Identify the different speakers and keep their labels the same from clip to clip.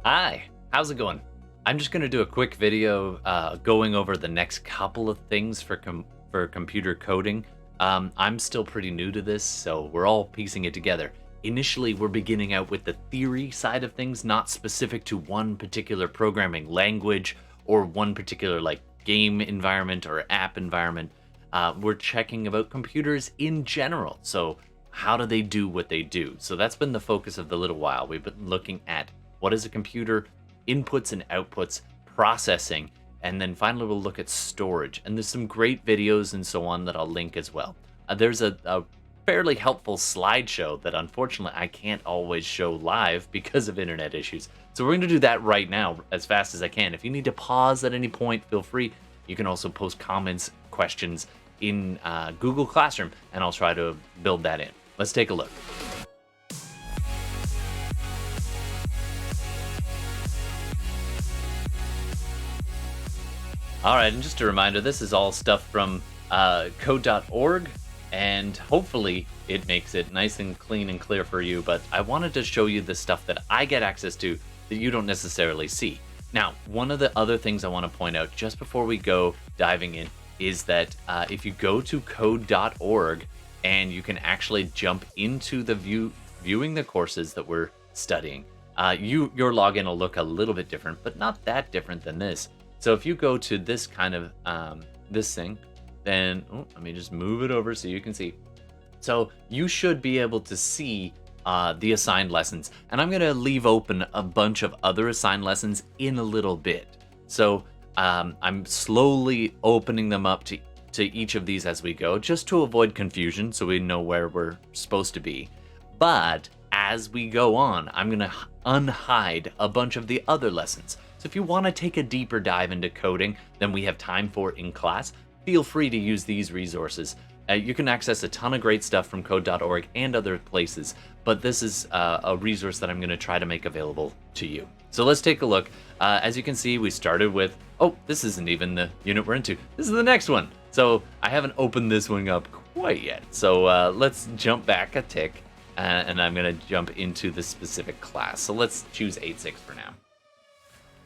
Speaker 1: Hi, how's it going? I'm just going to do a quick video going over the next couple of things for computer coding. I'm still pretty new to this, so we're all piecing it together. Initially, we're beginning out with the theory side of things, not specific to one particular programming language or one particular like game environment or app environment. We're checking about computers in general. So how do they do what they do? So that's been the focus of the little while. We've been looking at what is a computer, inputs and outputs, processing, and then finally we'll look at storage. And there's some great videos and so on that I'll link as well. There's a fairly helpful slideshow that unfortunately I can't always show live because of internet issues. So we're going to do that right now as fast as I can. If you need to pause at any point, feel free. You can also post comments, questions in Google Classroom, and I'll try to build that in. Let's take a look. All right, and just a reminder, this is all stuff from Code.org, and hopefully it makes it nice and clean and clear for you, but I wanted to show you the stuff that I get access to that you don't necessarily see. Now, one of the other things I want to point out just before we go diving in is that if you go to Code.org and you can actually jump into the viewing the courses that we're studying, your login will look a little bit different, but not that different than this. So if you go to this kind of this thing, then let me just move it over so you can see. So you should be able to see the assigned lessons, and I'm gonna leave open a bunch of other assigned lessons in a little bit. So I'm slowly opening them up to each of these as we go, just to avoid confusion, so we know where we're supposed to be. But as we go on, I'm gonna unhide a bunch of the other lessons. So if you want to take a deeper dive into coding than we have time for in class, feel free to use these resources. You can access a ton of great stuff from code.org and other places, but this is a resource that I'm going to try to make available to you. So let's take a look. As you can see, we started with, this isn't even the unit we're into. This is the next one. So I haven't opened this one up quite yet. So let's jump back a tick, and I'm going to jump into the specific class. So let's choose 8.6 for now.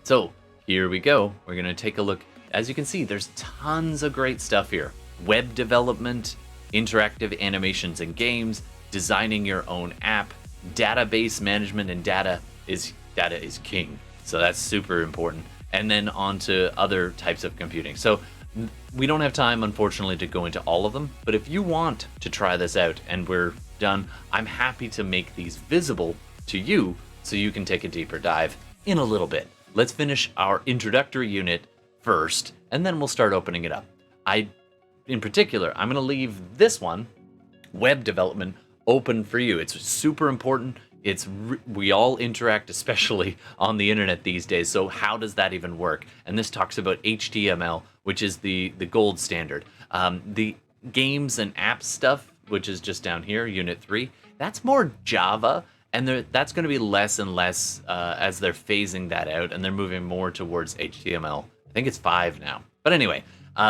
Speaker 1: So here we go. We're going to take a look. As you can see, there's tons of great stuff here. Web development, interactive animations and games, designing your own app, database management, and data is king. So that's super important. And then on to other types of computing. So we don't have time, unfortunately, to go into all of them. But if you want to try this out and we're done, I'm happy to make these visible to you so you can take a deeper dive in a little bit. Let's finish our introductory unit first, and then we'll start opening it up. In particular, I'm going to leave this one, web development, open for you. It's super important. We all interact, especially on the internet these days. So how does that even work? And this talks about HTML, which is the gold standard. The games and apps stuff, which is just down here, Unit 3, that's more Java. And that's going to be less and less as they're phasing that out, and they're moving more towards HTML. I think it's 5 now. But anyway,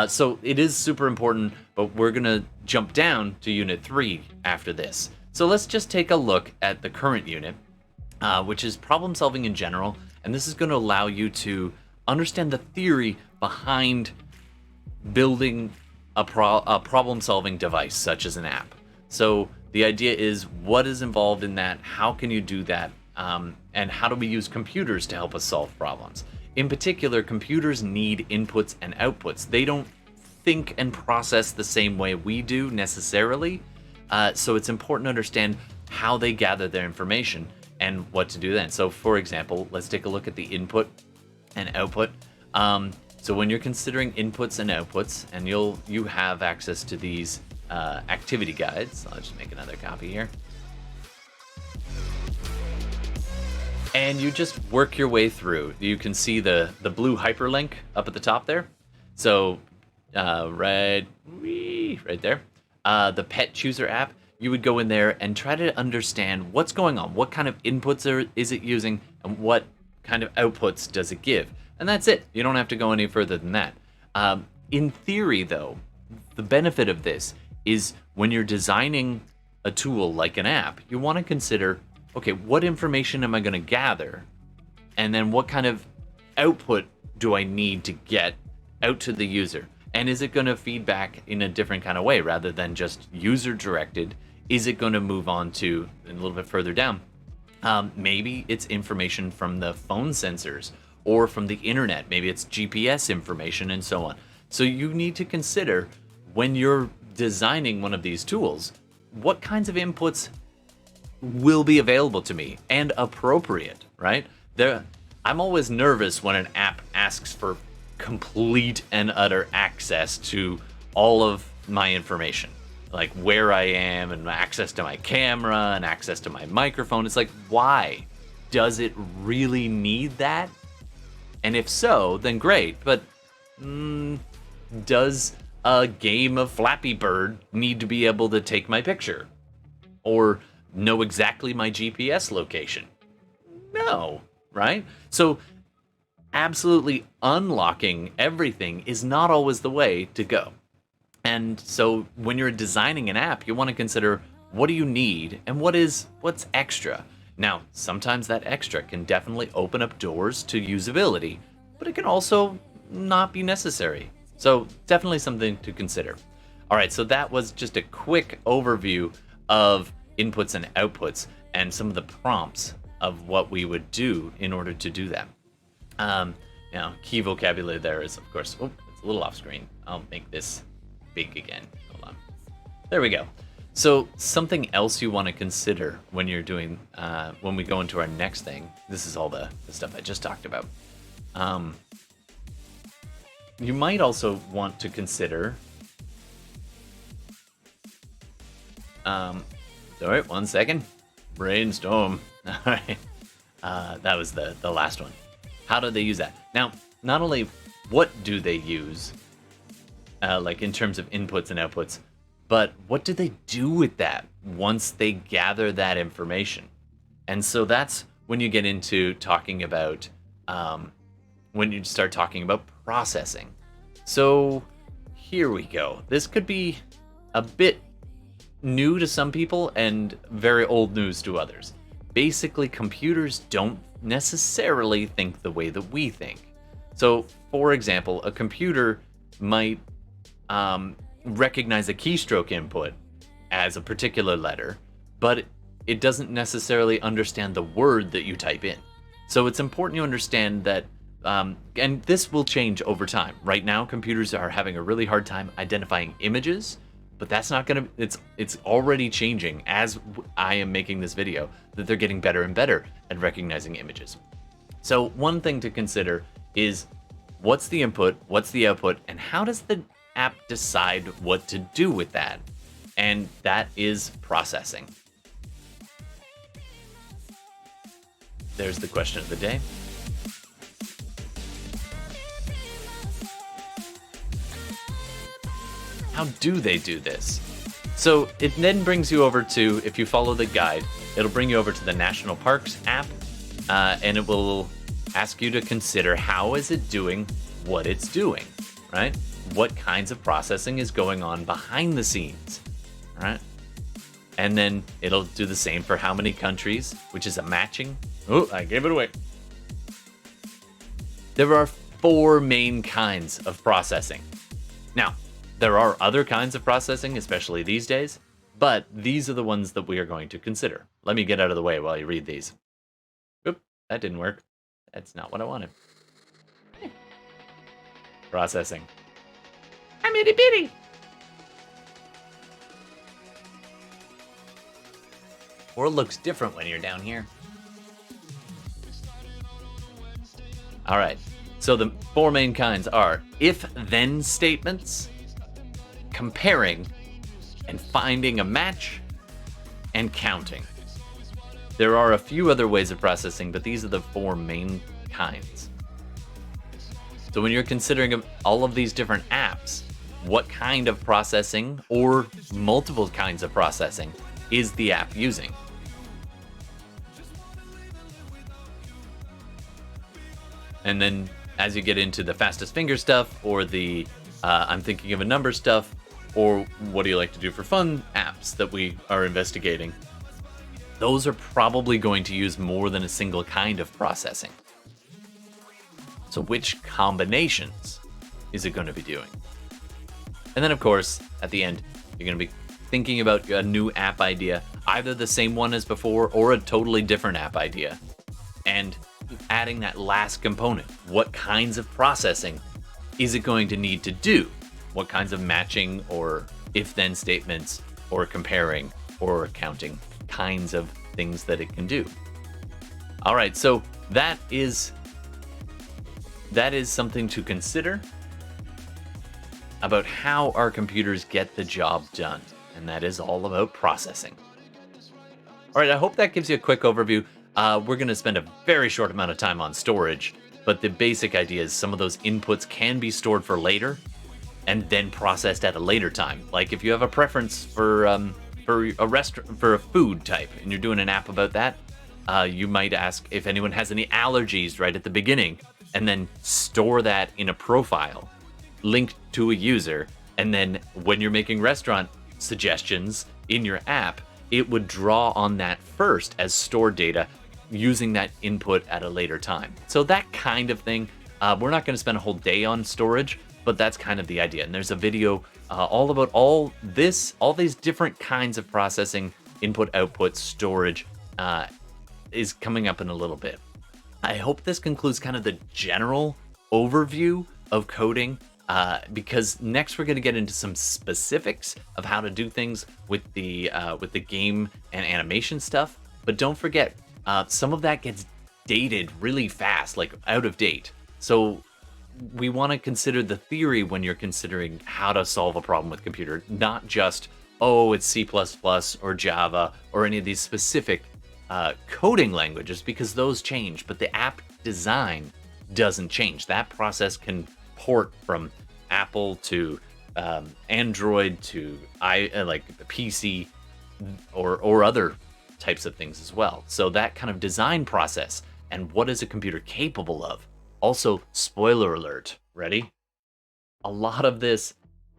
Speaker 1: so it is super important, but we're going to jump down to Unit 3 after this. So let's just take a look at the current unit, which is problem solving in general. And this is going to allow you to understand the theory behind building a problem solving device, such as an app. So the idea is, what is involved in that? How can you do that? And how do we use computers to help us solve problems? In particular, computers need inputs and outputs. They don't think and process the same way we do necessarily. So it's important to understand how they gather their information and what to do then. So for example, let's take a look at the input and output. So when you're considering inputs and outputs, and you have access to these activity guides. I'll just make another copy here. And you just work your way through. You can see the blue hyperlink up at the top there. So right there, the pet chooser app, you would go in there and try to understand what's going on. What kind of inputs is it using, and what kind of outputs does it give? And that's it. You don't have to go any further than that. In theory, though, the benefit of this is when you're designing a tool like an app, you want to consider, okay, what information am I going to gather And then what kind of output do I need to get out to the user? And is it going to feedback in a different kind of way rather than just user directed? Is it going to move on to a little bit further down? Maybe it's information from the phone sensors or from the internet. Maybe it's GPS information and so on. So you need to consider when you're designing one of these tools, what kinds of inputs will be available to me and appropriate, right? I'm always nervous when an app asks for complete and utter access to all of my information, like where I am and access to my camera and access to my microphone. It's like, why? Does it really need that? And if so, then great. But does a game of Flappy Bird need to be able to take my picture or know exactly my GPS location? No, right? So absolutely unlocking everything is not always the way to go. And so when you're designing an app, you want to consider, what do you need and what's extra? Now, sometimes that extra can definitely open up doors to usability, but it can also not be necessary. So definitely something to consider. All right, so that was just a quick overview of inputs and outputs and some of the prompts of what we would do in order to do that. Now, key vocabulary there is, of course, it's a little off screen. I'll make this big again. Hold on. There we go. So something else you want to consider when you're doing, when we go into our next thing, this is all the stuff I just talked about. You might also want to consider, sorry, 1 second. Brainstorm. All right. That was the last one. How do they use that? Now, not only what do they use, like in terms of inputs and outputs, but what do they do with that once they gather that information? And so that's when you get into talking about, when you start talking about processing. So here we go. This could be a bit new to some people and very old news to others. Basically, computers don't necessarily think the way that we think. So, for example, a computer might recognize a keystroke input as a particular letter, but it doesn't necessarily understand the word that you type in. So it's important you understand that, and this will change over time. Right now, computers are having a really hard time identifying images, but that's not gonna, it's already changing as I am making this video, that they're getting better and better at recognizing images. So one thing to consider is, what's the input, what's the output, and how does the app decide what to do with that? And that is processing. There's the question of the day. How do they do this? So it then brings you over to, if you follow the guide, it'll bring you over to the National Parks app, and it will ask you to consider, how is it doing what it's doing, right? What kinds of processing is going on behind the scenes, right? And then it'll do the same for how many countries, which is a matching. Oh, I gave it away. There are 4 main kinds of processing. Now, there are other kinds of processing, especially these days, but these are the ones that we are going to consider. Let me get out of the way while you read these. Oop, that didn't work. That's not what I wanted. Processing. I'm itty bitty. World looks different when you're down here. All right, so the 4 main kinds are if-then statements, comparing, and finding a match, and counting. There are a few other ways of processing, but these are the 4 main kinds. So when you're considering all of these different apps, what kind of processing or multiple kinds of processing is the app using? And then as you get into the fastest finger stuff, or the I'm thinking of a number stuff, or what do you like to do for fun apps that we are investigating, those are probably going to use more than a single kind of processing. So which combinations is it going to be doing? And then, of course, at the end, you're going to be thinking about a new app idea, either the same one as before or a totally different app idea, and adding that last component. What kinds of processing is it going to need to do? What kinds of matching or if-then statements or comparing or counting kinds of things that it can do? All right, so that is something to consider about how our computers get the job done, and that is all about processing. All right, I hope that gives you a quick overview. We're going to spend a very short amount of time on storage, but the basic idea is some of those inputs can be stored for later and then processed at a later time. Like if you have a preference for a food type and you're doing an app about that, you might ask if anyone has any allergies right at the beginning, and then store that in a profile linked to a user, and then when you're making restaurant suggestions in your app, it would draw on that first as stored data, using that input at a later time. So that kind of thing. We're not going to spend a whole day on storage, but that's kind of the idea. And there's a video all about all these different kinds of processing, input, output, storage, is coming up in a little bit. I hope this concludes kind of the general overview of coding, because next we're going to get into some specifics of how to do things with the game and animation stuff. But don't forget, some of that gets dated really fast, like out of date. So we want to consider the theory when you're considering how to solve a problem with computer, not just, oh, it's C++ or Java or any of these specific coding languages, because those change, but the app design doesn't change. That process can port from Apple to Android to like the PC or other types of things as well. So that kind of design process and what is a computer capable of. Also, spoiler alert, ready? A lot of this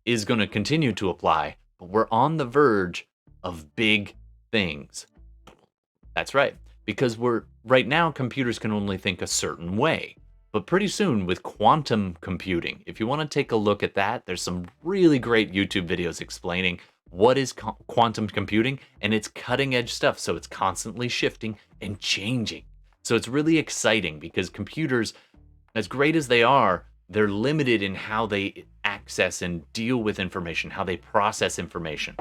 Speaker 1: is going to continue to apply, but we're on the verge of big things. That's right, because right now computers can only think a certain way. But pretty soon with quantum computing, if you want to take a look at that, there's some really great YouTube videos explaining what is quantum computing, and it's cutting edge stuff. So it's constantly shifting and changing. So it's really exciting because computers, as great as they are, they're limited in how they access and deal with information, how they process information.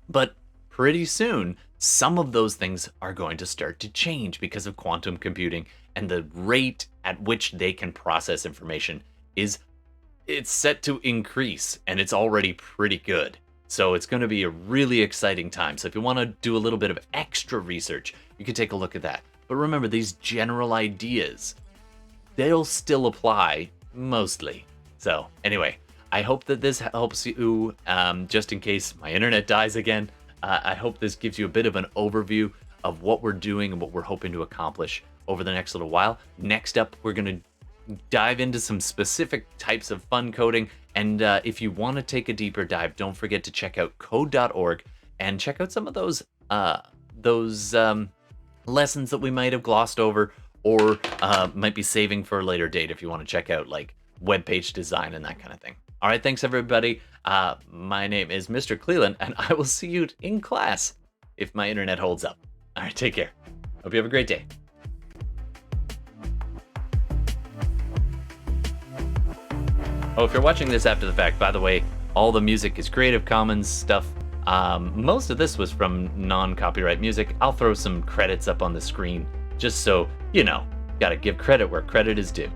Speaker 1: But pretty soon, some of those things are going to start to change because of quantum computing, and the rate at which they can process information it's set to increase, and it's already pretty good. So it's going to be a really exciting time. So if you want to do a little bit of extra research, you can take a look at that. But remember, these general ideas, they'll still apply mostly. So anyway, I hope that this helps you, just in case my internet dies again. I hope this gives you a bit of an overview of what we're doing and what we're hoping to accomplish over the next little while. Next up, we're going to dive into some specific types of fun coding. And if you want to take a deeper dive, don't forget to check out Code.org and check out some of those lessons that we might have glossed over, or might be saving for a later date if you want to check out like web page design and that kind of thing. All right, thanks everybody. My name is Mr. Cleland, and I will see you in class if my internet holds up. All right, take care. Hope you have a great day. Oh, if you're watching this after the fact, by the way, all the music is Creative Commons stuff. Most of this was from non-copyright music. I'll throw some credits up on the screen just so, you know, gotta give credit where credit is due.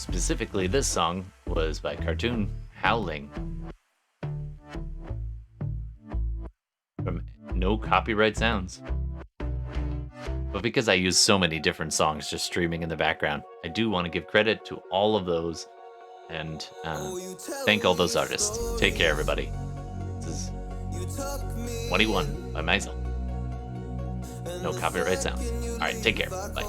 Speaker 1: Specifically, this song was by Cartoon Howling from No Copyright Sounds. But because I use so many different songs just streaming in the background, I do want to give credit to all of those and thank all those artists. Take care, everybody. This is 21 by myself. No copyright sounds. All right, take care. Bye.